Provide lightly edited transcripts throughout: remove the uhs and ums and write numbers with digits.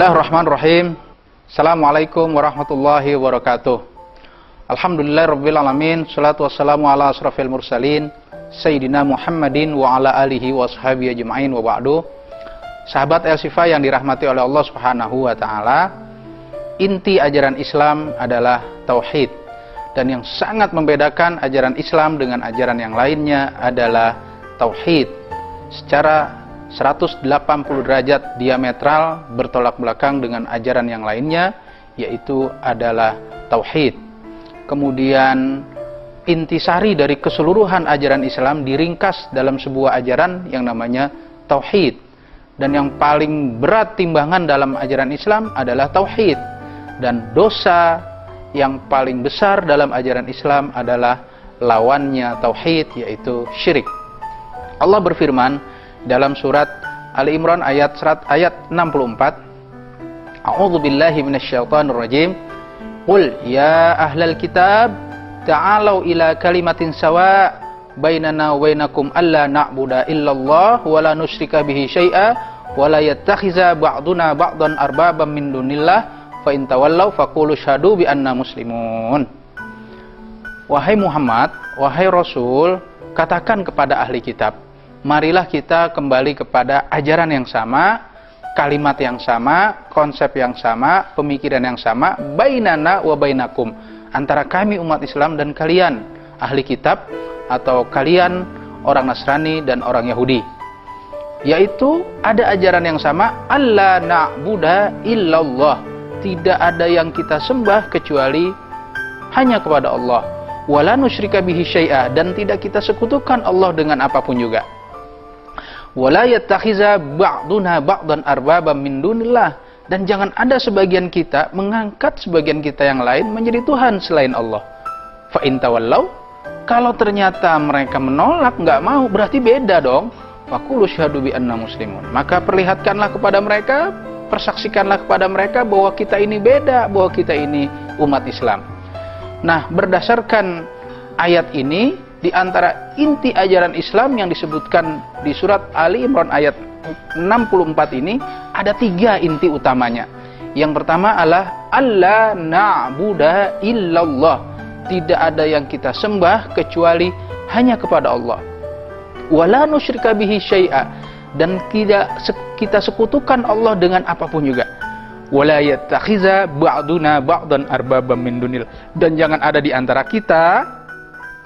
Bismillahirrahmanirrahim. Assalamualaikum warahmatullahi wabarakatuh. Alhamdulillahirrabbilalamin. Salatu wassalamu ala asrafil mursalin Sayyidina Muhammadin wa ala alihi wa sahbihi ajma'in wa ba'du. Sahabat El-Shifa yang dirahmati oleh Allah subhanahu wa ta'ala, inti ajaran Islam adalah tauhid. Dan yang sangat membedakan ajaran Islam dengan ajaran yang lainnya adalah tauhid. Secara 180 derajat diametral bertolak belakang dengan ajaran yang lainnya, yaitu adalah tauhid. Kemudian intisari dari keseluruhan ajaran Islam diringkas dalam sebuah ajaran yang namanya tauhid. Dan yang paling berat timbangan dalam ajaran Islam adalah tauhid. Dan dosa yang paling besar dalam ajaran Islam adalah lawannya tauhid, yaitu syirik. Allah berfirman dalam surat Ali Imran ayat 64, A'udzu billahi minasyaitonir rajim. Qul ya ahlal kitab ta'alu ila kalimatin sawa bainana wa bainakum alla na'budu illallah wa la nusyrika bihi syai'a wa la yattakhiza ba'duna ba'dan arbaban min dunillah fa in tawallaw faqulu syahadu bi anna muslimun. Wahai Muhammad, wahai Rasul, katakan kepada ahli kitab, marilah kita kembali kepada ajaran yang sama, kalimat yang sama, konsep yang sama, pemikiran yang sama, bainana wa bainakum, antara kami umat Islam dan kalian ahli kitab atau kalian orang Nasrani dan orang Yahudi. Yaitu ada ajaran yang sama, alla na'budu illallah, tidak ada yang kita sembah kecuali hanya kepada Allah, wala nusyrika bihi syai'a, dan tidak kita sekutukan Allah dengan apapun juga. Wala yattakhiza ba'duna ba'dan arbaban min dunillah, dan jangan ada sebagian kita mengangkat sebagian kita yang lain menjadi Tuhan selain Allah. Fa in tawallaw, kalau ternyata mereka menolak, nggak mau, berarti beda dong. Faqulu syahadu bi anna muslimun, maka perlihatkanlah kepada mereka, persaksikanlah kepada mereka bahwa kita ini beda, bahwa kita ini umat Islam. Nah, berdasarkan ayat ini, di antara inti ajaran Islam yang disebutkan di surat Ali Imran ayat 64 ini, ada 3 inti utamanya. Yang pertama adalah alla na'budu illallah, tidak ada yang kita sembah kecuali hanya kepada Allah. Wala nusyrika bihi syai'a, dan tidak kita sekutukan Allah dengan apapun juga. Wala yattakhiza ba'duna ba'dan arbaban min dunil, dan jangan ada di antara kita,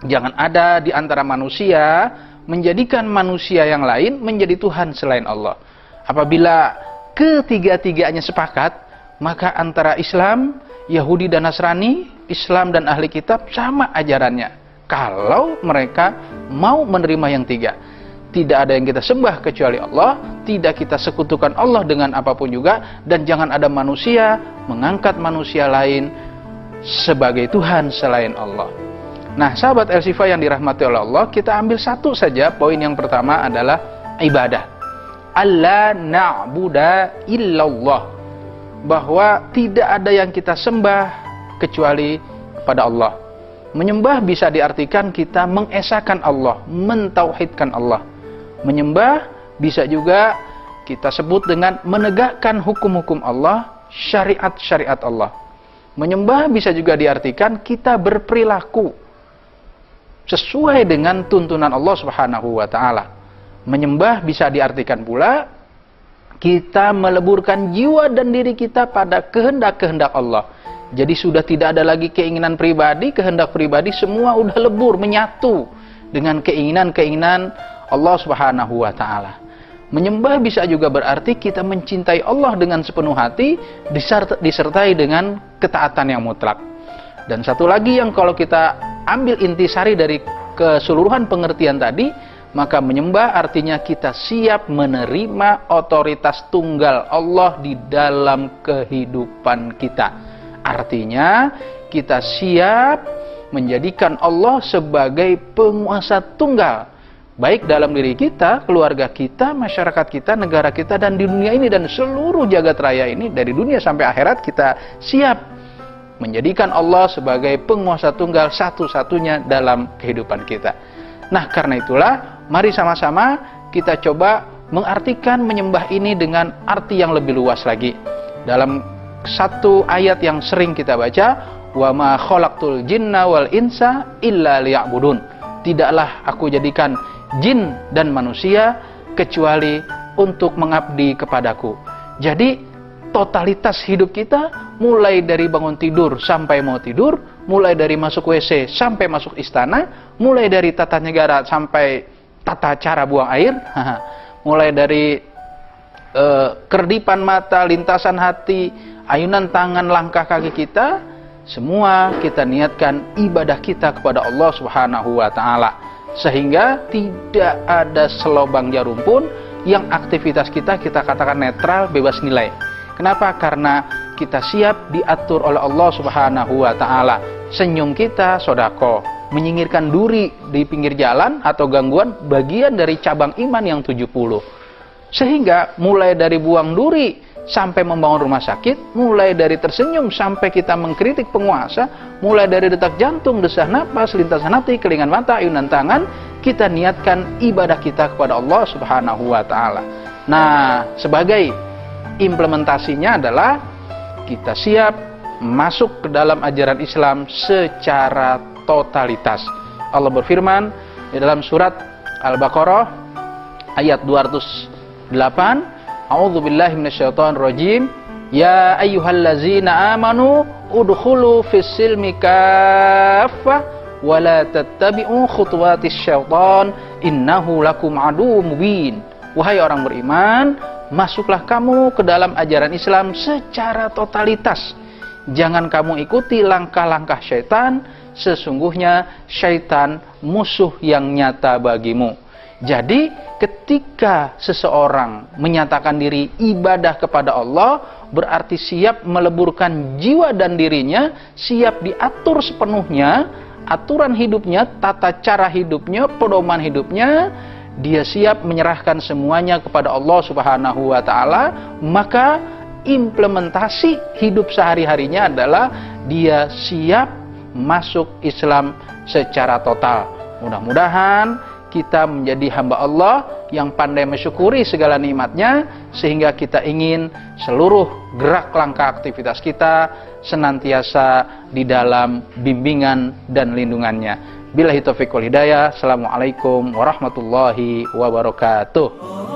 jangan ada di antara manusia menjadikan manusia yang lain menjadi Tuhan selain Allah. Apabila ketiga-tiganya sepakat, maka antara Islam, Yahudi dan Nasrani, Islam dan ahli kitab sama ajarannya. Kalau mereka mau menerima yang 3, tidak ada yang kita sembah kecuali Allah, tidak kita sekutukan Allah dengan apapun juga, dan jangan ada manusia mengangkat manusia lain sebagai Tuhan selain Allah. Nah, sahabat El-Shifa yang dirahmati oleh Allah, kita ambil satu saja. Poin yang pertama adalah ibadah. Alla na'budu illallah, bahwa tidak ada yang kita sembah kecuali kepada Allah. Menyembah bisa diartikan kita mengesahkan Allah, mentauhidkan Allah. Menyembah bisa juga kita sebut dengan menegakkan hukum-hukum Allah, syariat-syariat Allah. Menyembah bisa juga diartikan kita berperilaku sesuai dengan tuntunan Allah subhanahu wa ta'ala. Menyembah bisa diartikan pula kita meleburkan jiwa dan diri kita pada kehendak-kehendak Allah. Jadi sudah tidak ada lagi keinginan pribadi, kehendak pribadi, semua udah lebur, menyatu dengan keinginan-keinginan Allah subhanahu wa ta'ala. Menyembah bisa juga berarti kita mencintai Allah dengan sepenuh hati, disertai dengan ketaatan yang mutlak. Dan satu lagi yang kalau kita ambil intisari dari keseluruhan pengertian tadi, maka menyembah artinya kita siap menerima otoritas tunggal Allah di dalam kehidupan kita. Artinya kita siap menjadikan Allah sebagai penguasa tunggal, baik dalam diri kita, keluarga kita, masyarakat kita, negara kita, dan di dunia ini dan seluruh jagat raya ini, dari dunia sampai akhirat kita siap menjadikan Allah sebagai penguasa tunggal satu-satunya dalam kehidupan kita. Nah, karena itulah mari sama-sama kita coba mengartikan menyembah ini dengan arti yang lebih luas lagi. dalam satu ayat yang sering kita baca, wa ma khalaqtul jinna wal insa illa liya'budun. Tidaklah aku jadikan jin dan manusia kecuali untuk mengabdi kepadaku. Jadi totalitas hidup kita, mulai dari bangun tidur sampai mau tidur, mulai dari masuk WC sampai masuk istana, mulai dari tata negara sampai tata cara buang air, mulai dari kerdipan mata, lintasan hati, ayunan tangan, langkah kaki kita, semua kita niatkan ibadah kita kepada Allah Subhanahu wa Ta'ala, sehingga tidak ada selobang jarum pun yang aktivitas kita katakan netral, bebas nilai. Kenapa? Karena kita siap diatur oleh Allah Subhanahu wa Ta'ala. Senyum kita sodako, menyingkirkan duri di pinggir jalan atau gangguan, bagian dari cabang iman yang 70. Sehingga mulai dari buang duri sampai membangun rumah sakit, mulai dari tersenyum sampai kita mengkritik penguasa, mulai dari detak jantung, desah napas, lintasan hati, kelingan mata, ayunan tangan, kita niatkan ibadah kita kepada Allah Subhanahu wa Ta'ala. Nah, sebagai implementasinya adalah kita siap masuk ke dalam ajaran Islam secara totalitas. Allah berfirman di dalam surat Al-Baqarah ayat 208, A'udzubillahi minasyaitonir rajim, ya ayyuhallazina amanu udkhulu fis-silmi kaffah wa la tattabi'u khutuwatis syaitan innahu lakum aduwwum mubin. Wahai orang beriman, masuklah kamu ke dalam ajaran Islam secara totalitas. Jangan kamu ikuti langkah-langkah syaitan, sesungguhnya syaitan musuh yang nyata bagimu. Jadi ketika seseorang menyatakan diri ibadah kepada Allah, berarti siap meleburkan jiwa dan dirinya, siap diatur sepenuhnya, aturan hidupnya, tata cara hidupnya, pedoman hidupnya, dia siap menyerahkan semuanya kepada Allah Subhanahu wa Ta'ala. Maka implementasi hidup sehari-harinya adalah dia siap masuk Islam secara total. Mudah-mudahan kita menjadi hamba Allah yang pandai mensyukuri segala nikmatnya, sehingga kita ingin seluruh gerak langkah aktivitas kita senantiasa di dalam bimbingan dan lindungannya. Billahi taufiq wal hidayah. Assalamualaikum warahmatullahi wabarakatuh.